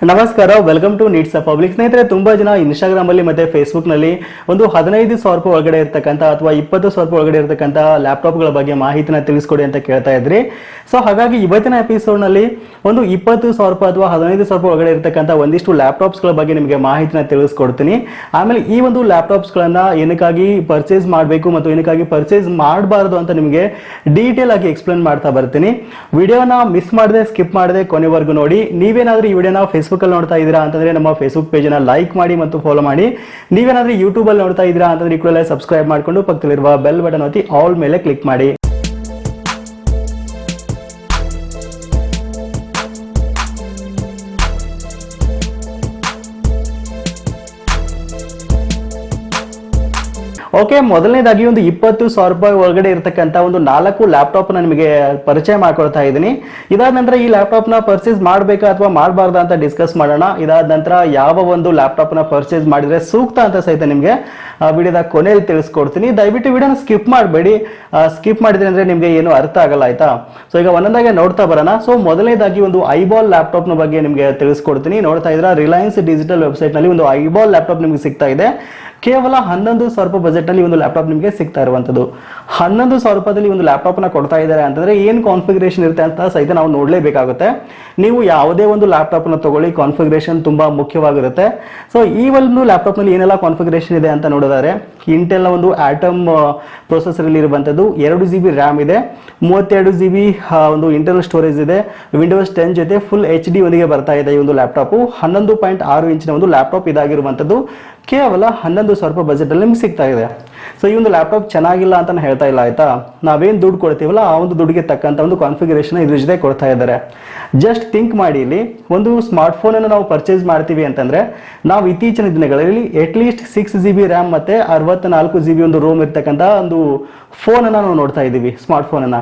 ನಮಸ್ಕಾರ, welcome to needs public. ಸ್ನೇಹಿತರೆ, ತುಂಬಾ ಜನ ಇನ್ಸ್ಟಾಗ್ರಾಮ್ ಅಲ್ಲಿ ಮತ್ತೆ ಫೇಸ್ಬುಕ್ ನಲ್ಲಿ ಒಂದು 15,000 ರೂಪಾಯಿ ಒಳಗಡೆ ಇರ್ತಕ್ಕಂಥ ಅಥವಾ 20,000 ರೂಪಾಯಿ ಒಳಗಡೆ ಇರ್ತಕ್ಕಂಥ ಲ್ಯಾಪ್ಟಾಪ್ ಗಳ ಬಗ್ಗೆ ಮಾಹಿತಿನ ತಿಳಿಸ್ಕೊಡಿ ಅಂತ ಕೇಳ್ತಾ ಇದ್ರಿ. ಸೊ ಹಾಗಾಗಿ ಇವತ್ತಿನ ಎಪಿಸೋಡ್ ನಲ್ಲಿ ಒಂದು 20,000 ರೂಪಾಯಿ ಅಥವಾ 15,000 ರೂಪಾಯಿ ಒಳಗಡೆ ಇರ್ತಕ್ಕಂಥ ಒಂದಿಷ್ಟು ಲ್ಯಾಪ್ಟಾಪ್ಸ್ ಗಳ ಬಗ್ಗೆ ನಿಮಗೆ ಮಾಹಿತಿನ ತಿಳಿಸ್ಕೊಡ್ತೀನಿ. ಆಮೇಲೆ ಈ ಒಂದು ಲ್ಯಾಪ್ಟಾಪ್ಸ್ ಗಳನ್ನ ಏನಕ್ಕಾಗಿ ಪರ್ಚೇಸ್ ಮಾಡಬೇಕು ಮತ್ತು ಏನಕ್ಕಾಗಿ ಪರ್ಚೇಸ್ ಮಾಡಬಾರದು ಅಂತ ನಿಮಗೆ ಡೀಟೇಲ್ ಆಗಿ ಎಕ್ಸ್ಪ್ಲೇನ್ ಮಾಡ್ತಾ ಬರ್ತೀನಿ. ವಿಡಿಯೋನ ಮಿಸ್ ಮಾಡದೆ ಸ್ಕಿಪ್ ಮಾಡದೆ ಕೊನೆವರೆಗೂ ನೋಡಿ. ನೀವೇನಾದ್ರೂ ಈ ವಿಡಿಯೋನ ಫೇಸ್ಬುಕ್ ಅಲ್ಲಿ ನೋಡ್ತಾ ಇದ್ದೀರಾ ಅಂತಂದ್ರೆ ನಮ್ಮ ಫೇಸ್ಬುಕ್ ಪೇಜ್ ನ ಲೈಕ್ ಮಾಡಿ ಮತ್ತು ಫಾಲೋ ಮಾಡಿ. ನೀವೇನಾದ್ರೂ ಯೂಟ್ಯೂಬ್ ಅಲ್ಲಿ ನೋಡ್ತಾ ಇದ್ದೀರಾ ಅಂತಂದ್ರೆ ಈ ಕೂಡಲೇ ಸಬ್ಸ್ಕ್ರೈಬ್ ಮಾಡ್ಕೊಂಡು ಪಕ್ಕದಲ್ಲಿರುವ ಬೆಲ್ ಬಟನ್ ಒತ್ತಿ ಆಲ್ ಮೇಲೆ ಕ್ಲಿಕ್ ಮಾಡಿ. ಓಕೆ, ಮೊದಲನೇದಾಗಿ ಒಂದು 20,000 ರೂಪಾಯಿ ಒಳಗಡೆ ಇರತಕ್ಕಂತ ಒಂದು 4 ಲ್ಯಾಪ್ಟಾಪ್ ನ ನಿಮಗೆ ಪರಿಚಯ ಮಾಡ್ಕೊಳ್ತಾ ಇದ್ದೀನಿ. ಇದಾದ ನಂತರ ಈ ಲ್ಯಾಪ್ಟಾಪ್ ನ ಪರ್ಚೇಸ್ ಮಾಡಬೇಕಾ ಅಥವಾ ಮಾಡಬಾರ್ದಾ ಅಂತ ಡಿಸ್ಕಸ್ ಮಾಡೋಣ. ಇದಾದ ನಂತರ ಯಾವ ಒಂದು ಲ್ಯಾಪ್ಟಾಪ್ ನ ಪರ್ಚೇಸ್ ಮಾಡಿದ್ರೆ ಸೂಕ್ತ ಅಂತ ಸಹಿತ ನಿಮಗೆ ವಿಡಿಯೋದ ಕೊನೆಯಲ್ಲಿ ತಿಳಿಸ್ಕೊಡ್ತೀನಿ. ದಯವಿಟ್ಟು ವಿಡಿಯೋನ ಸ್ಕಿಪ್ ಮಾಡಬೇಡಿ. ಸ್ಕಿಪ್ ಮಾಡಿದ್ರೆ ಅಂದ್ರೆ ನಿಮಗೆ ಏನು ಅರ್ಥ ಆಗಲ್ಲ, ಆಯ್ತಾ? ಸೊ ಈಗ ಒಂದೊಂದಾಗಿ ನೋಡ್ತಾ ಬರೋಣ. ಸೊ ಮೊದಲನೇದಾಗಿ ಒಂದು ಐಬಾಲ್ ಲ್ಯಾಪ್ಟಾಪ್ ನ ಬಗ್ಗೆ ನಿಮಗೆ ತಿಳಿಸ್ಕೊಡ್ತೀನಿ. ನೋಡ್ತಾ ಇದ್ರ ರಿಲಯನ್ಸ್ ಡಿಜಿಟಲ್ ವೆಬ್ಸೈಟ್ ನಲ್ಲಿ ಒಂದು ಐಬಾಲ್ ಲ್ಯಾಪ್ಟಾಪ್ ನಿಮಗೆ ಸಿಗ್ತಾ ಇದೆ. ಕೇವಲ 11,000 ರೂಪಾಯಿ ಬಜೆಟ್ ನಲ್ಲಿ ಒಂದು ಲ್ಯಾಪ್ಟಾಪ್ ನಿಮಗೆ ಸಿಗ್ತಾ ಇರುವಂತದ್ದು. 11,000 ರೂಪಾಯಿದಲ್ಲಿ ಒಂದು ಲ್ಯಾಪ್ಟಾಪ್ ನ ಕೊಡ್ತಾ ಇದ್ದಾರೆ ಅಂತಂದ್ರೆ ಏನ್ ಕಾನ್ಫಿಗರೇಷನ್ ಇರುತ್ತೆ ಅಂತ ಸಹಿತ ನಾವು ನೋಡ್ಲೇಬೇಕಾಗುತ್ತೆ. ನೀವು ಯಾವುದೇ ಒಂದು ಲ್ಯಾಪ್ಟಾಪ್ ನ ತಗೊಳ್ಳಿ, ಕಾನ್ಫಿಗರೇಷನ್ ತುಂಬಾ ಮುಖ್ಯವಾಗಿರುತ್ತೆ. ಸೊ ಈ ಒಂದು ಲ್ಯಾಪ್ಟಾಪ್ ನಲ್ಲಿ ಏನೆಲ್ಲ ಕಾನ್ಫಿಗರೇಷನ್ ಇದೆ ಅಂತ ನೋಡಿದರೆ, ಇಂಟೆಲ್ ನ ಒಂದು ಆಟಮ್ ಪ್ರೊಸೆಸರ್ ಅಲ್ಲಿ ಇರುವಂತದ್ದು, 2 GB ರ್ಯಾಮ್ ಇದೆ, 32 GB ಒಂದು ಇಂಟರ್ನಲ್ ಸ್ಟೋರೇಜ್ ಇದೆ, ವಿಂಡೋಸ್ 10 ಜೊತೆ ಫುಲ್ HD ಒಂದಿಗೆ ಬರ್ತಾ ಇದೆ. ಈ ಒಂದು ಲ್ಯಾಪ್ಟಾಪ್ 11.6 ಇಂಚಿನ ಒಂದು ಲ್ಯಾಪ್ಟಾಪ್ ಇದಾಗಿರುವಂತದ್ದು. ಕೇವಲ 11,000 ರೂಪಾಯಿ ಬಜೆಟ್ ಅಲ್ಲಿ ನಿಮ್ಗೆ ಸಿಗ್ತಾ ಇದೆ. ಸೊ ಈ ಒಂದು ಲ್ಯಾಪ್ಟಾಪ್ ಚೆನ್ನಾಗಿಲ್ಲ ಅಂತ ಹೇಳ್ತಾ ಇಲ್ಲ, ಆಯ್ತಾ? ನಾವೇನ್ ದುಡ್ಡು ಕೊಡ್ತೀವಲ್ಲ ಆ ಒಂದು ದುಡ್ಡಿಗೆ ತಕ್ಕಂತ ಒಂದು ಕಾನ್ಫಿಗರೇಷನ್ ಇದ್ರ ಜೊತೆ ಕೊಡ್ತಾ ಇದ್ದಾರೆ. ಜಸ್ಟ್ ಥಿಂಕ್ ಮಾಡಿ, ಇಲ್ಲಿ ಒಂದು ಸ್ಮಾರ್ಟ್ ಫೋನ್ ಅನ್ನು ನಾವು ಪರ್ಚೇಸ್ ಮಾಡ್ತೀವಿ ಅಂತಂದ್ರೆ ನಾವು ಇತ್ತೀಚಿನ ದಿನಗಳಲ್ಲಿ ಅಟ್ಲೀಸ್ಟ್ 6 GB ರ್ಯಾಮ್ ಮತ್ತೆ 64 GB ಒಂದು ರೋಮ್ ಇರ್ತಕ್ಕಂಥ ಒಂದು ಫೋನ್ ಅನ್ನ ನಾವು ನೋಡ್ತಾ ಇದ್ದೀವಿ, ಸ್ಮಾರ್ಟ್ ಫೋನ್ ಅನ್ನ.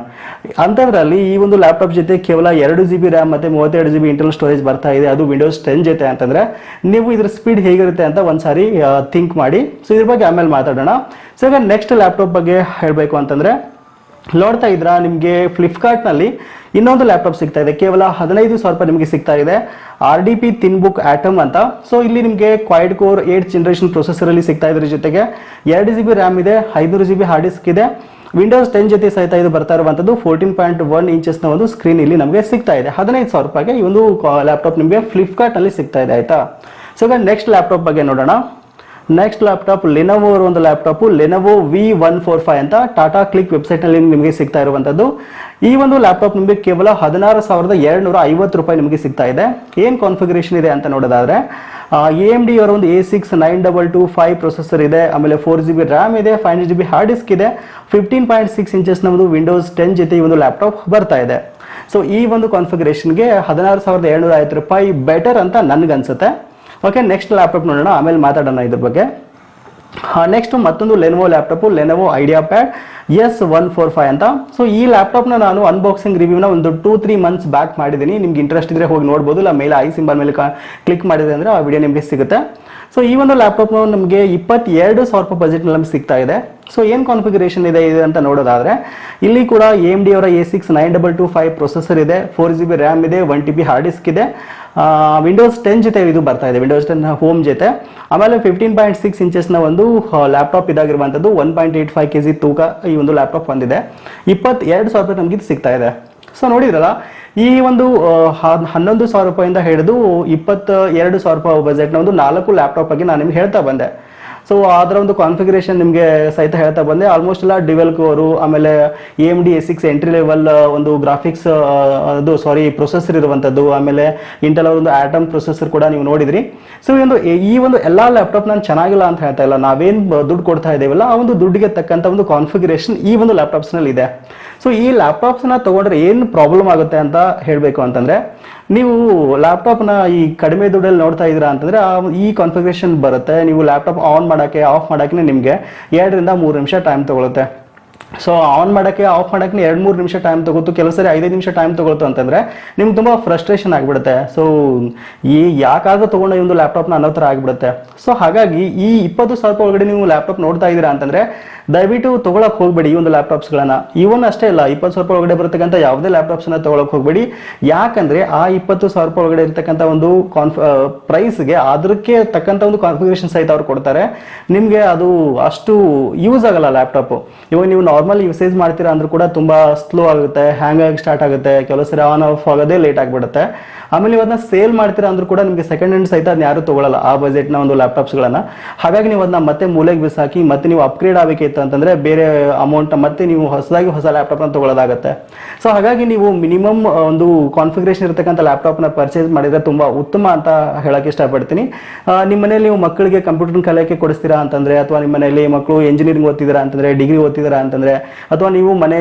ಅಂತದ್ರಲ್ಲಿ ಈ ಒಂದು ಲ್ಯಾಪ್ಟಾಪ್ ಜೊತೆ ಕೇವಲ 2 GB ರ್ಯಾಮ್ ಮತ್ತೆ 32 GB ಇಂಟರ್ನಲ್ ಸ್ಟೋರೇಜ್ ಬರ್ತಾ ಇದೆ, ಅದು ವಿಂಡೋಸ್ 10 ಜೊತೆ ಅಂತಂದ್ರೆ ನೀವು ಇದ್ರ ಸ್ಪೀಡ್ ಹೇಗಿರುತ್ತೆ ಅಂತ ಒಂದ್ಸಾರಿ ಥಿಂಕ್ ಮಾಡಿ. ಸೊ ಇದ್ರ ಬಗ್ಗೆ ಆಮೇಲೆ ಮಾತಾಡೋಣ. ಸೊ ಈಗ ನೆಕ್ಸ್ಟ್ ಲ್ಯಾಪ್ಟಾಪ್ ಬಗ್ಗೆ ಹೇಳಬೇಕು ಅಂತಂದ್ರೆ, ನೋಡ್ತಾ ಇದ್ರ ನಿಮಗೆ ಫ್ಲಿಪ್ಕಾರ್ಟ್ ನಲ್ಲಿ ಇನ್ನೊಂದು ಲ್ಯಾಪ್ಟಾಪ್ ಸಿಗ್ತಾ ಇದೆ. ಕೇವಲ 15,000 ರೂಪಾಯಿ ನಿಮಗೆ ಸಿಗ್ತಾ ಇದೆ. RDP ಥಿನ್ ಬುಕ್ ಆಟಮ್ ಅಂತ. ಸೊ ಇಲ್ಲಿ ನಿಮಗೆ Quad core 8th generation processor ಅಲ್ಲಿ ಸಿಗ್ತಾ ಇದ್ರ ಜೊತೆಗೆ 2 GB ರ್ಯಾಮ್ ಇದೆ, 500 GB ಹಾರ್ಡ್ ಡಿಸ್ಕ್ ಇದೆ, ವಿಂಡೋಸ್ 10 ಜೊತೆ ಸಹಿತ ಇದು ಬರ್ತಾ ಇರುವಂತದ್ದು. 14.1 ಇಂಚಸ್ ನ ಒಂದು ಸ್ಕ್ರೀನ್ ಇಲ್ಲಿ ನಮಗೆ ಸಿಗ್ತಾ ಇದೆ. 15,000 ರೂಪಾಯಿಗೆ ಈ ಒಂದು ಲ್ಯಾಪ್ಟಾಪ್ ನಿಮಗೆ ಫ್ಲಿಪ್ಕಾರ್ಟ್ ಅಲ್ಲಿ ಸಿಗ್ತಾ ಇದೆ, ಆಯ್ತಾ? ಸೊ ಈಗ ನೆಕ್ಸ್ಟ್ ಲ್ಯಾಪ್ಟಾಪ್ ಬಗ್ಗೆ ನೋಡೋಣ. ನೆಕ್ಸ್ಟ್ ಲ್ಯಾಪ್ಟಾಪ್ ಲೆನೋವೋ ಒಂದು ಲ್ಯಾಪ್ಟಾಪ್, ಲೆನೋವೋ V145 ಅಂತ ಟಾಟಾ ಕ್ಲಿಕ್ ವೆಬ್ಸೈಟ್ ನಲ್ಲಿ ನಿಮಗೆ ಸಿಗ್ತಾ ಇರುವಂತದ್ದು. ಈ ಒಂದು ಲ್ಯಾಪ್ಟಾಪ್ ನಿಮಗೆ ಕೇವಲ 16,250 ರೂಪಾಯಿ ನಿಮಗೆ ಸಿಗ್ತಾ ಇದೆ. ಏನ್ ಕಾನ್ಫಿಗರೇಷನ್ ಇದೆ ಅಂತ ನೋಡೋದಾದ್ರೆ, AMD ಅವರ ಒಂದು A69225 ಪ್ರೊಸೆಸರ್ ಇದೆ, ಆಮೇಲೆ 4 GB ರ್ಯಾಮ್ ಇದೆ, 500 GB ಹಾರ್ಡ್ ಡಿಸ್ಕ್ ಇದೆ, 15.6 ಇಂಚಸ್ ನ ಒಂದು ವಿಂಡೋಸ್ 10 ಜೊತೆ ಈ ಒಂದು ಲ್ಯಾಪ್ಟಾಪ್ ಬರ್ತಾ ಇದೆ. ಸೊ ಈ ಒಂದು ಕಾನ್ಫಿಗರೇಷನ್ಗೆ 16,750 ರೂಪಾಯಿ ಬೆಟರ್ ಅಂತ ನನ್ಗನ್ಸುತ್ತೆ. ಓಕೆ, ನೆಕ್ಸ್ಟ್ ಲ್ಯಾಪ್ಟಾಪ್ ನೋಡೋಣ, ಆಮೇಲೆ ಮಾತಾಡೋಣ ಇದ್ರ ಬಗ್ಗೆ. ನೆಕ್ಸ್ಟ್ ಮತ್ತೊಂದು ಲೆನೋವೋ ಲ್ಯಾಪ್ಟಾಪ್, ಲೆನೋವೋ ಐಡಿಯಾಪ್ಯಾಡ್ S145 ಅಂತ. ಸೊ ಈ ಲ್ಯಾಪ್ಟಾಪ್ ನಾನು ಅನ್ಬಾಕ್ಸಿಂಗ್ ರಿವ್ಯೂನ ಒಂದು 2-3 ಮಂತ್ಸ್ ಬ್ಯಾಕ್ ಮಾಡಿದ್ದೀನಿ. ನಿಮ್ಗೆ ಇಂಟ್ರೆಸ್ಟ್ ಇದ್ರೆ ಹೋಗಿ ನೋಡ್ಬೋದು, ಇಲ್ಲ ಮೇಲೆ ಐ ಸಿಂಬಲ್ ಮೇಲೆ ಕ್ಲಿಕ್ ಮಾಡಿದ್ರೆ ಅಂದ್ರೆ ಆ ವಿಡಿಯೋ ನಿಮಗೆ ಸಿಗುತ್ತೆ. ಸೊ ಈ ಒಂದು ಲ್ಯಾಪ್ಟಾಪ್ ನಮಗೆ 22,000 ರೂಪಾಯಿ ಬಜೆಟ್ ನಮಗೆ ಸಿಗ್ತಾ ಇದೆ. ಸೊ ಏನ್ ಕಾನ್ಫಿಗರೇಷನ್ ಇದೆ ಅಂತ ನೋಡೋದಾದ್ರೆ, ಇಲ್ಲಿ ಕೂಡ AMD ಅವರ A69225 ಪ್ರೊಸೆಸರ್ ಇದೆ, 4 GB ರ್ಯಾಮ್ ಇದೆ, 1 TB ಹಾರ್ಡ್ ಡಿಸ್ಕ್ ಇದೆ, ವಿಂಡೋಸ್ 10 ಜೊತೆ ಇದು ಬರ್ತಾ ಇದೆ, ವಿಂಡೋಸ್ 10 ಹೋಮ್ ಜೊತೆ. ಆಮೇಲೆ 15.6 ಇಂಚಸ್ ನ ಒಂದು ಲ್ಯಾಪ್ಟಾಪ್ ಇದಾಗಿರುವಂತದ್ದು, 1.85 kg ತೂಕ ಈ ಒಂದು ಲ್ಯಾಪ್ಟಾಪ್ ಹೊಂದಿದೆ. 22,000 ರೂಪಾಯಿ ನಮ್ಗೆ ಇದು ಸಿಗ್ತಾ ಇದೆ. ಸೊ ನೋಡಿದ್ರಲ್ಲ, ಈ ಒಂದು 11,000 ರೂಪಾಯಿಂದ ಹಿಡಿದು 22,000 ರೂಪಾಯಿ ಬಜೆಟ್ ನ ಒಂದು 4 ಲ್ಯಾಪ್ಟಾಪ್ ಬಗ್ಗೆ ನಾನು ನಿಮ್ಗೆ ಹೇಳ್ತಾ ಬಂದೆ. ಸೊ ಅದರ ಒಂದು ಕಾನ್ಫಿಗರೇಷನ್ ನಿಮಗೆ ಸಹಿತ ಹೇಳ್ತಾ ಬಂದೆ. ಆಲ್ಮೋಸ್ಟ್ ಎಲ್ಲ ಡಿವೆಲ್ ಕೋರು, ಆಮೇಲೆ AMD A6 ಎಂಟ್ರಿ ಲೆವೆಲ್ ಒಂದು ಗ್ರಾಫಿಕ್ಸ್ ಪ್ರೊಸೆಸರ್ ಇರುವಂತದ್ದು, ಆಮೇಲೆ ಇಂಟೆಲ್ ಅವರ ಒಂದು ಆಟಮ್ ಪ್ರೊಸೆಸರ್ ಕೂಡ ನೀವು ನೋಡಿದ್ರಿ. ಸೊ ಈ ಒಂದು ಎಲ್ಲಾ ಲ್ಯಾಪ್ಟಾಪ್ ನಾನು ಚೆನ್ನಾಗಿಲ್ಲ ಅಂತ ಹೇಳ್ತಾ ಇಲ್ಲ. ನಾವೇನ್ ದುಡ್ಡು ಕೊಡ್ತಾ ಇದ್ದೇವಲ್ಲ ಆ ಒಂದು ದುಡ್ಡಿಗೆ ತಕ್ಕಂತ ಒಂದು ಕಾನ್ಫಿಗರೇಷನ್ ಈ ಒಂದು ಲ್ಯಾಪ್ಟಾಪ್ಸ್ ನಲ್ಲಿ ಇದೆ. ಸೊ ಈ ಲ್ಯಾಪ್ಟಾಪ್ಸ್ ನ ತಗೊಂಡ್ರೆ ಏನ್ ಪ್ರಾಬ್ಲಮ್ ಆಗುತ್ತೆ ಅಂತ ಹೇಳ್ಬೇಕು ಅಂತಂದ್ರೆ, ನೀವು ಲ್ಯಾಪ್ಟಾಪ್ ನ ಈ ಕಡಿಮೆ ದುಡ್ಡಲ್ಲಿ ನೋಡ್ತಾ ಇದ್ದೀರಾ ಅಂತಂದ್ರೆ ಈ ಕಾನ್ಫಿಗರೇಷನ್ ಬರುತ್ತೆ. ನೀವು ಲ್ಯಾಪ್ಟಾಪ್ ಆನ್ ಮಾಡಕ್ಕೆ ಆಫ್ ಮಾಡಕ್ಕೆ ನಿಮ್ಗೆ 2 ರಿಂದ 3 ನಿಮಿಷ ಟೈಮ್ ತಗೊಳುತ್ತೆ. ಸೊ ಆನ್ ಮಾಡೋಕ್ಕೆ ಆಫ್ ಮಾಡೋಕ್ಕೆ 2-3 ನಿಮಿಷ ಟೈಮ್ ತಗೋತು, ಕೆಲವು ಸರಿ 5 ನಿಮಿಷ ಟೈಮ್ ತಗೊಳ್ತು ಅಂತಂದರೆ ನಿಮ್ಗೆ ತುಂಬ ಫ್ರಸ್ಟ್ರೇಷನ್ ಆಗಿಬಿಡುತ್ತೆ. ಸೊ ಈ ಯಾಕಾದ್ರೂ ತೊಗೊಂಡು ಈ ಒಂದು ಲ್ಯಾಪ್ಟಾಪ್ನ ಅನ್ನೋ ಥರ ಆಗಿಬಿಡುತ್ತೆ. ಸೊ ಹಾಗಾಗಿ ಈ 20,000 ರೂಪಾಯಿ ಒಳಗಡೆ ನೀವು ಲ್ಯಾಪ್ಟಾಪ್ ನೋಡ್ತಾ ಇದ್ದೀರಾ ಅಂತಂದರೆ ದಯವಿಟ್ಟು ತೊಗೊಳಕ್ಕೆ ಹೋಗಬೇಡಿ ಈ ಒಂದು ಲ್ಯಾಪ್ಟಾಪ್ಸ್ಗಳನ್ನು. ಇವನ್ ಅಷ್ಟೇ ಇಲ್ಲ, 20,000 ರೂಪಾಯಿ ಒಳಗಡೆ ಬರ್ತಕ್ಕಂಥ ಯಾವುದೇ ಲ್ಯಾಪ್ಟಾಪ್ಸನ್ನ ತೊಗೊಳಕ್ಕೆ ಹೋಗಬೇಡಿ. ಯಾಕಂದರೆ ಆ 20,000 ರೂಪಾಯಿ ಒಳಗಡೆ ಇರ್ತಕ್ಕಂಥ ಒಂದು ಪ್ರೈಸ್ಗೆ ಅದಕ್ಕೆ ತಕ್ಕಂಥ ಒಂದು ಕಾನ್ಫಿಗರೇಷನ್ ಸಹಿತ ಅವ್ರು ಕೊಡ್ತಾರೆ. ನಿಮಗೆ ಅದು ಅಷ್ಟು ಯೂಸ್ ಆಗಲ್ಲ ಲ್ಯಾಪ್ಟಾಪು. ಇವಾಗ ನೀವು ನಾರ್ಮಲ್ ಯೂಸೇಜ್ ಮಾಡ್ತೀರಾ ಅಂದ್ರೂ ಕೂಡ ತುಂಬ ಸ್ಲೋ ಆಗುತ್ತೆ, ಹ್ಯಾಂಗ್ ಆಗಿ ಸ್ಟಾರ್ಟ್ ಆಗುತ್ತೆ, ಕೆಲವು ಸರಿ ಆನ್ ಆಫ್ ಆಗೋದೇ ಲೇಟ್ ಆಗಿಬಿಡುತ್ತೆ. ಆಮೇಲೆ ಇವನ್ನ ಸೇಲ್ ಮಾಡ್ತೀರಾ ಅಂದ್ರೂ ಕೂಡ ನಿಮಗೆ ಸೆಕೆಂಡ್ ಹ್ಯಾಂಡ್ ಸಹಿತ ಅದನ್ನ ಯಾರು ತೊಗೊಳ್ಳಲ್ಲ ಆ ಬಜೆಟ್ನ ಒಂದು ಲ್ಯಾಪ್ಟಾಪ್ಸ್ಗಳನ್ನು. ಹಾಗಾಗಿ ನೀವು ಅದನ್ನ ಮತ್ತೆ ಮೂಲೆಗೆ ಬಿಸಾಕಿ ಮತ್ತೆ ನೀವು ಅಪ್ಗ್ರೇಡ್ ಆಗಬೇಕಿತ್ತು ಅಂತಂದರೆ ಬೇರೆ ಅಮೌಂಟ್ ಮತ್ತೆ ನೀವು ಹೊಸದಾಗಿ ಹೊಸ ಲ್ಯಾಪ್ಟಾಪ್ನ ತೊಗೊಳ್ಳೋದಾಗುತ್ತೆ. ಸೊ ಹಾಗಾಗಿ ನೀವು ಮಿನಿಮಮ್ ಒಂದು ಕಾನ್ಫಿಗರೇಷನ್ ಇರತಕ್ಕಂಥ ಲ್ಯಾಪ್ಟಾಪ್ನ ಪರ್ಚೇಸ್ ಮಾಡಿದರೆ ತುಂಬ ಉತ್ತಮ ಅಂತ ಹೇಳಕ್ಕೆ ಇಷ್ಟಪಡ್ತೀನಿ. ನಿಮ್ಮ ಮನೆಯಲ್ಲಿ ನೀವು ಮಕ್ಕಳಿಗೆ ಕಂಪ್ಯೂಟರ್ ಕಲಿಯೋಕ್ಕೆ ಕೊಡಿಸ್ತೀರಾ ಅಂತಂದರೆ, ಅಥವಾ ನಿಮ್ಮ ಮನೆಯಲ್ಲಿ ಮಕ್ಕಳು ಇಂಜಿನಿಯರಿಂಗ್ ಓದ್ತಿದ್ದೀರಾ ಅಂತಂದರೆ, ಡಿಗ್ರಿ ಓದ್ತಿದ್ದೀರಾ ಅಂತಂದರೆ, ಅಥವಾ ನೀವು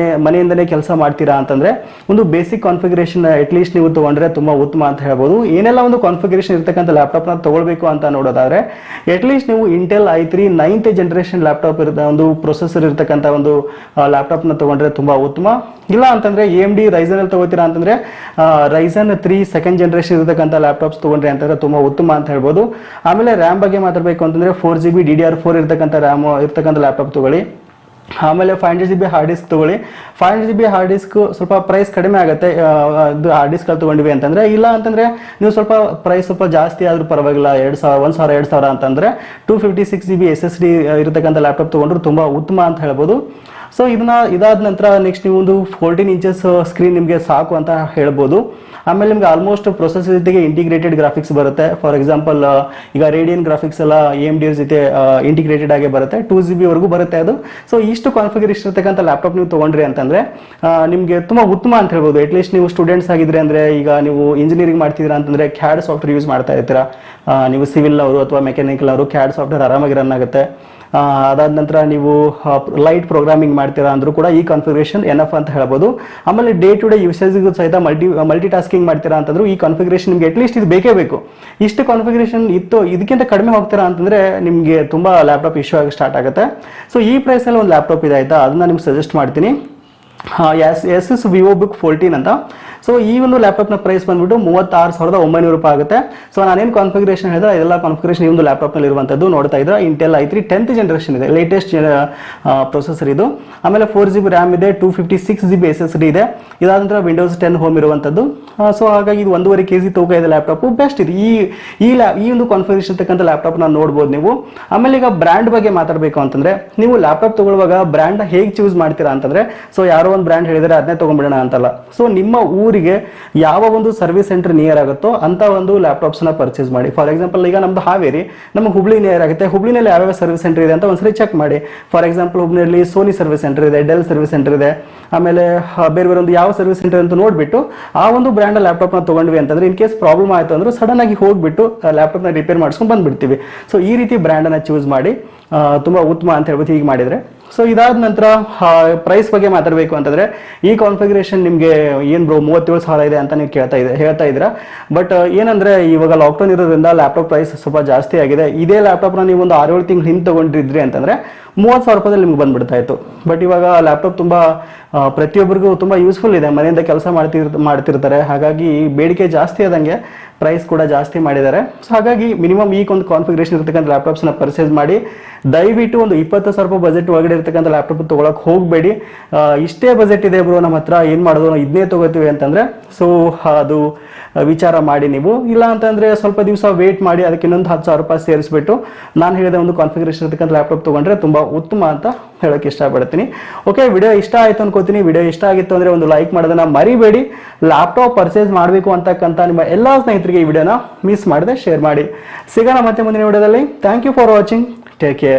ಮನೆಯಿಂದಲೇ ಕೆಲಸ ಮಾಡ್ತೀರಾ ಅಂತಂದರೆ ಒಂದು ಬೇಸಿಕ್ ಕಾನ್ಫಿಗರೇಷನ್ ಅಟ್ಲೀಸ್ಟ್ ನೀವು ತೊಗೊಂಡ್ರೆ ತುಂಬ ಉತ್ತಮ ಅಂತ ಹೇಳ್ಬೋದು. ಏನೆಲ್ಲ ಒಂದು ಕಾನ್ಫಿಗರೇಷನ್ ಇರ್ತಕ್ಕಂಥ ಲ್ಯಾಪ್ಟಾಪ್ನ ತೊಗೊಳ್ಬೇಕು ಅಂತ ನೋಡೋದಾದ್ರೆ ಅಟ್ಲೀಸ್ಟ್ ನೀವು Intel i3 9th generation laptop ಒಂದು ಪ್ರೊಸೆಸರ್ ಇರ್ತಕ್ಕಂಥ ಒಂದು ಲ್ಯಾಪ್ಟಾಪ್ನ ತೊಗೊಂಡ್ರೆ ತುಂಬ ಉತ್ತಮ. ಇಲ್ಲ ಅಂತಂದ್ರೆ AMD Ryzen ಅಲ್ಲಿ ತಗೋತೀರಾ ಅಂತಂದ್ರೆ Ryzen 3 2nd ಜನರೇಷನ್ ಇರತಕ್ಕಂಥ ಲ್ಯಾಪ್ಟಾಪ್ಸ್ ತಗೊಂಡ್ರೆ ಅಂತಂದ್ರೆ ತುಂಬಾ ಉತ್ತಮ ಅಂತ ಹೇಳ್ಬೋದು. ಆಮೇಲೆ ರ್ಯಾಮ್ ಬಗ್ಗೆ ಮಾತಾಡಬೇಕು ಅಂತಂದ್ರೆ 4GB DDR4 ಇರತಕ್ಕಂಥ ರ್ಯಾಮ್ ಇರತಕ್ಕಂಥ ಲ್ಯಾಪ್ಟಾಪ್ ತಗೊಳ್ಳಿ. ಆಮೇಲೆ 500GB ಹಾರ್ಡ್ ಡಿಸ್ಕ್ ತಗೊಳ್ಳಿ. 500GB ಹಾರ್ಡ್ ಡಿಸ್ಕ್ ಸ್ವಲ್ಪ ಪ್ರೈಸ್ ಕಡಿಮೆ ಆಗುತ್ತೆ ಇದು ಹಾರ್ಡ್ ಡಿಸ್ಕ್ ತಗೊಂಡಿವಿ ಅಂತಂದ್ರೆ. ಇಲ್ಲ ಅಂತಂದ್ರೆ ನೀವು ಸ್ವಲ್ಪ ಪ್ರೈಸ್ ಸ್ವಲ್ಪ ಜಾಸ್ತಿ ಆದ್ರೂ ಪರವಾಗಿಲ್ಲ, 1,000 ಅಂತಂದ್ರೆ 256GB SSD ಇರತಕ್ಕಂಥ ಲ್ಯಾಪ್ಟಾಪ್ ತಗೊಂಡ್ರು ತುಂಬಾ ಉತ್ತಮ ಅಂತ ಹೇಳ್ಬೋದು. ಸೊ ಇದಾದ ನಂತರ ನೆಕ್ಸ್ಟ್ ನೀವು ಒಂದು 14 ಇಂಚಸ್ ಸ್ಕ್ರೀನ್ ನಿಮಗೆ ಸಾಕು ಅಂತ ಹೇಳ್ಬೋದು. ಆಮೇಲೆ ನಿಮ್ಗೆ ಆಲ್ಮೋಸ್ಟ್ ಪ್ರೊಸೆಸರ್ ಜೊತೆಗೆ ಇಂಟಿಗ್ರೇಟೆಡ್ ಗ್ರಾಫಿಕ್ಸ್ ಬರುತ್ತೆ. ಫಾರ್ ಎಕ್ಸಾಂಪಲ್ ಈಗ ರೇಡಿಯನ್ ಗ್ರಾಫಿಕ್ಸ್ ಎಲ್ಲ AMD ಜೊತೆ ಇಂಟಿಗ್ರೇಟೆಡ್ ಆಗಿ ಬರುತ್ತೆ, 2GB ವರೆಗೂ ಬರುತ್ತೆ ಅದು. ಸೊ ಇಷ್ಟು ಕಾನ್ಫಿಗರೇಷನ್ ಇರ್ತಕ್ಕಂಥ ಲ್ಯಾಪ್ಟಾಪ್ ನೀವು ತೊಗೊಂಡ್ರಿ ಅಂತಂದ್ರೆ ನಿಮಗೆ ತುಂಬ ಉತ್ತಮ ಅಂತ ಹೇಳ್ಬೋದು. ಅಟ್ಲೀಸ್ಟ್ ನೀವು ಸ್ಟೂಡೆಂಟ್ಸ್ ಆಗಿದ್ರೆ ಅಂದರೆ, ಈಗ ನೀವು ಇಂಜಿನಿಯರಿಂಗ್ ಮಾಡ್ತಿದ್ದೀರಾ ಅಂತಂದರೆ CAD ಸಾಫ್ಟ್ವೇರ್ ಯೂಸ್ ಮಾಡ್ತಾ ಇರ್ತೀರಾ, ನೀವು ಸಿವಿಲ್ ಅವರು ಅಥವಾ ಮೆಕ್ಯಾನಿಕಲ್ ಅವರು CAD ಸಾಫ್ಟ್ವೇರ್ ಆರಾಮಾಗಿ ರನ್ ಆಗುತ್ತೆ. ಅದಾದ ನಂತರ ನೀವು ಲೈಟ್ ಪ್ರೋಗ್ರಾಮಿಂಗ್ ಮಾಡ್ತೀರಾ ಅಂದ್ರೂ ಕೂಡ ಈ ಕಾನ್ಫಿಗರೇಷನ್ ಎನಫ್ ಅಂತ ಹೇಳ್ಬೋದು. ಆಮೇಲೆ ಡೇ ಟು ಡೇ ಯೂಸೇಜ್ಗೂ ಸಹಿತ ಮಲ್ಟಿ ಟಾಸ್ಕಿಂಗ್ ಮಾಡ್ತೀರಾ ಅಂತಂದ್ರೂ ಈ ಕಾನ್ಫಿಗರೇಷನ್ ನಿಮಗೆ ಅಟ್ಲೀಸ್ಟ್ ಇದು ಬೇಕೇ ಬೇಕು. ಇಷ್ಟು ಕಾನ್ಫಿಗರೇಷನ್ ಇತ್ತು, ಇದಕ್ಕಿಂತ ಕಡಿಮೆ ಹೋಗ್ತೀರಾ ಅಂತಂದ್ರೆ ನಿಮಗೆ ತುಂಬ ಲ್ಯಾಪ್ಟಾಪ್ ಇಶ್ಯೂ ಆಗಿ ಸ್ಟಾರ್ಟ್ ಆಗುತ್ತೆ. ಸೊ ಈ ಪ್ರೈಸಲ್ಲಿ ಒಂದು ಲ್ಯಾಪ್ಟಾಪ್ ಇದೆ ಆಯ್ತಾ, ಅದನ್ನ ನಿಮ್ಗೆ ಸಜೆಸ್ಟ್ ಮಾಡ್ತೀನಿ. Asus VivoBook 14 ಅಂತ. ಸೊ ಈ ಒಂದು ಲ್ಯಾಪ್ಟಾಪ್ನ ಪ್ರೈಸ್ ಬಂದ್ಬಿಟ್ಟು 36,900 ರೂಪಾಯಿ ಆಗುತ್ತೆ. ಸೊ ನಾನೇನು ಕಾನ್ಫಿಗರೇಷನ್ ಹೇಳಿದ್ರೆ ಇದೆಲ್ಲ ಕಾನ್ಫಿಗರೇಷನ್ ಈ ಒಂದು ಲ್ಯಾಪ್ಟಾಪ್ನಲ್ಲಿ ಇರುವಂಥದ್ದು ನೋಡ್ತಾ ಇದ್ರೆ ಇಂಟೆಲ್ i3 10th ಜನರೇಷನ್ ಇದೆ, ಲೇಟೆಸ್ಟ್ ಪ್ರೊಸೆಸರ್ ಇದು. ಆಮೇಲೆ 4GB ರ್ಯಾಮ್ ಇದೆ, 256GB SSD ಇದೆ. ಇದಾದ ನಂತರ ವಿಂಡೋಸ್ 10 ಹೋಮ್ ಇರುವಂಥದ್ದು. ಸೊ ಹಾಗಾಗಿ ಇದು 1.5 kg ತೂಕ ಇದೆ ಲ್ಯಾಪ್ಟಾಪ್, ಬೆಸ್ಟ್ ಇದು. ಈ ಒಂದು ಕಾನ್ಫಿಗರೇಷನ್ ಇರ್ತಕ್ಕಂಥ ಲ್ಯಾಪ್ಟಾಪ್ನ ನೋಡ್ಬೋದು ನೀವು. ಆಮೇಲೆ ಈಗ ಬ್ರ್ಯಾಂಡ್ ಬಗ್ಗೆ ಮಾತಾಡಬೇಕು ಅಂತಂದ್ರೆ, ನೀವು ಲ್ಯಾಪ್ಟಾಪ್ ತಗೊಳ್ಳುವಾಗ ಬ್ರ್ಯಾಂಡ್ನ ಹೇಗೆ ಚೂಸ್ ಮಾಡ್ತೀರಾ ಅಂತಂದ್ರೆ, ಸೊ ಯಾರೋ ಒಂದು ಬ್ರ್ಯಾಂಡ್ ಹೇಳಿದರೆ ಅದನ್ನೇ ತೊಗೊಂಡ್ಬಿಡೋಣ ಅಂತಲ್ಲ. ಸೊ ನಿಮ್ಮ ಊರಿಗೆ ಯಾವ ಒಂದು ಸರ್ವಿಸ್ ಸೆಂಟರ್ ನಿಯರ್ ಆಗುತ್ತೋ ಅಂತ ಒಂದು ಲ್ಯಾಪ್ಟಾಪ್ಸ್ನ ಪರ್ಚೇಸ್ ಮಾಡಿ. ಫಾರ್ ಎಕ್ಸಾಂಪಲ್ ಈಗ ನಮ್ದು ಹಾವೇರಿ, ನಮಗೆ ಹುಬ್ಳಿ ನಿಯರ್ ಆಗುತ್ತೆ, ಹುಬ್ಳಿನಲ್ಲಿ ಯಾವ್ಯಾವ ಸರ್ವಿಸ್ ಸೆಂಟರ್ ಇದೆ ಅಂತ ಒಂದ್ಸರಿ ಚೆಕ್ ಮಾಡಿ. ಫಾರ್ ಎಕ್ಸಾಂಪಲ್ ಹುಬ್ಳಿಯಲ್ಲಿ ಸೋನಿ ಸರ್ವಿಸ್ ಸೆಂಟರ್ ಇದೆ, ಡೆಲ್ ಸರ್ವಿಸ್ ಸೆಂಟರ್ ಇದೆ, ಆಮೇಲೆ ಬೇರೆ ಬೇರೆ ಒಂದು ಯಾವ ಸರ್ವಿಸ್ ಸೆಂಟರ್ ಅಂತ ನೋಡ್ಬಿಟ್ಟು ಆ ಒಂದು ಬ್ರ್ಯಾಂಡ್ ಲ್ಯಾಪ್ಟಾಪ್ನ ತೊಗೊಂಡ್ವಿ ಅಂತಂದ್ರೆ ಇನ್ ಕೇಸ್ ಪ್ರಾಬ್ಲಮ್ ಆಯಿತು ಅಂದ್ರೆ ಸಡನ್ ಆಗಿ ಹೋಗ್ಬಿಟ್ಟು ಲ್ಯಾಪ್ಟಾಪ್ನ ರಿಪೇರ್ ಮಾಡಿಸ್ಕೊಂಡು ಬಂದ್ಬಿಡ್ತೀವಿ. ಸೊ ಈ ರೀತಿ ಬ್ರ್ಯಾಂಡನ್ನು ಚೂಸ್ ಮಾಡಿ ತುಂಬ ಉತ್ತಮ ಅಂತ ಹೇಳ್ಬಿಟ್ಟು ಹೀಗೆ ಮಾಡಿದರೆ. ಸೊ ಇದಾದ ನಂತರ ಪ್ರೈಸ್ ಬಗ್ಗೆ ಮಾತಾಡಬೇಕು ಅಂತಂದ್ರೆ ಈ ಕಾನ್ಫಿಗರೇಷನ್ ನಿಮಗೆ ಏನು ಬ್ರೋ 37,000 ಇದೆ ಅಂತ ನೀವು ಹೇಳ್ತಾ ಇದ್ದೀರಾ. ಬಟ್ ಏನಂದ್ರೆ ಇವಾಗ ಲಾಕ್ಡೌನ್ ಇರೋದ್ರಿಂದ ಲ್ಯಾಪ್ಟಾಪ್ ಪ್ರೈಸ್ ಸ್ವಲ್ಪ ಜಾಸ್ತಿ ಆಗಿದೆ. ಇದೇ ಲ್ಯಾಪ್ಟಾಪ್ನ ನೀವು ಒಂದು 6-7 ತಿಂಗಳು ಹಿಂದೆ ತೊಗೊಂಡಿದ್ರಿ ಅಂತಂದ್ರೆ 30,000 ರೂಪಾಯಿದಲ್ಲಿ ನಿಮ್ಗೆ ಬಂದ್ಬಿಡ್ತಾ ಇತ್ತು. ಬಟ್ ಇವಾಗ ಲ್ಯಾಪ್ಟಾಪ್ ತುಂಬ ಪ್ರತಿಯೊಬ್ಬರಿಗೂ ತುಂಬ ಯೂಸ್ಫುಲ್ ಇದೆ, ಮನೆಯಿಂದ ಕೆಲಸ ಮಾಡ್ತಿರ್ತಾರೆ. ಹಾಗಾಗಿ ಬೇಡಿಕೆ ಜಾಸ್ತಿ ಆದಂಗೆ ಪ್ರೈಸ್ ಕೂಡ ಜಾಸ್ತಿ ಮಾಡಿದ್ದಾರೆ. ಸೊ ಹಾಗಾಗಿ ಮಿನಿಮಮ್ ಈ ಒಂದು ಕಾನ್ಫಿಗರೇಷನ್ ಇರ್ತಕ್ಕಂಥ ಲ್ಯಾಪ್ಟಾಪ್ಸ್ನ ಪರ್ಚೇಸ್ ಮಾಡಿ. ದಯವಿಟ್ಟು ಒಂದು 20,000 ರೂಪಾಯಿ ಬಜೆಟ್ ಒಳಗಡೆ ಇರ್ತಕ್ಕಂಥ ಲ್ಯಾಪ್ಟಾಪ್ ತೊಗೊಳಕ್ಕೆ ಹೋಗಬೇಡಿ. ಇಷ್ಟೇ ಬಜೆಟ್ ಇದೆ ಬ್ರೋ ನಮ್ಮ ಹತ್ರ, ಏನು ಮಾಡೋದು, ನಾವು ಇದನ್ನೇ ತೊಗೋತೀವಿ ಅಂತಂದರೆ ಸೊ ಅದು ವಿಚಾರ ಮಾಡಿ ನೀವು. ಇಲ್ಲ ಅಂತಂದರೆ ಸ್ವಲ್ಪ ದಿವಸ ವೇಟ್ ಮಾಡಿ, ಅದಕ್ಕೆ ಇನ್ನೊಂದು 10,000 ರೂಪಾಯಿ ಸೇರಿಸ್ಬಿಟ್ಟು ನಾನು ಹೇಳಿದ ಒಂದು ಕಾನ್ಫಿಗರೇಷನ್ ಇರ್ತಕ್ಕಂಥ ಲ್ಯಾಪ್ಟಾಪ್ ತೊಗೊಂಡ್ರೆ ತುಂಬ ಉತ್ತಮ ಅಂತ ಹೇಳೋಕ್ಕೆ ಇಷ್ಟಪಡ್ತೀನಿ. ಓಕೆ, ವಿಡಿಯೋ ಇಷ್ಟ ಆಯಿತು ಅನ್ಕೋತೀನಿ. ವಿಡಿಯೋ ಇಷ್ಟ ಆಗಿತ್ತು ಅಂದರೆ ಒಂದು ಲೈಕ್ ಮಾಡೋದನ್ನ ಮರಿಬೇಡಿ. ಲ್ಯಾಪ್ಟಾಪ್ ಪರ್ಚೇಸ್ ಮಾಡಬೇಕು ಅಂತಕ್ಕಂಥ ನಿಮ್ಮ ಎಲ್ಲ ಸ್ನೇಹಿತರಿಗೆ ಈ ವಿಡಿಯೋನ ಮಿಸ್ ಮಾಡದೆ ಶೇರ್ ಮಾಡಿ. ಸಿಗೋಣ ಮತ್ತೆ ಮುಂದಿನ ವಿಡಿಯೋದಲ್ಲಿ. Thank you for watching. Take care.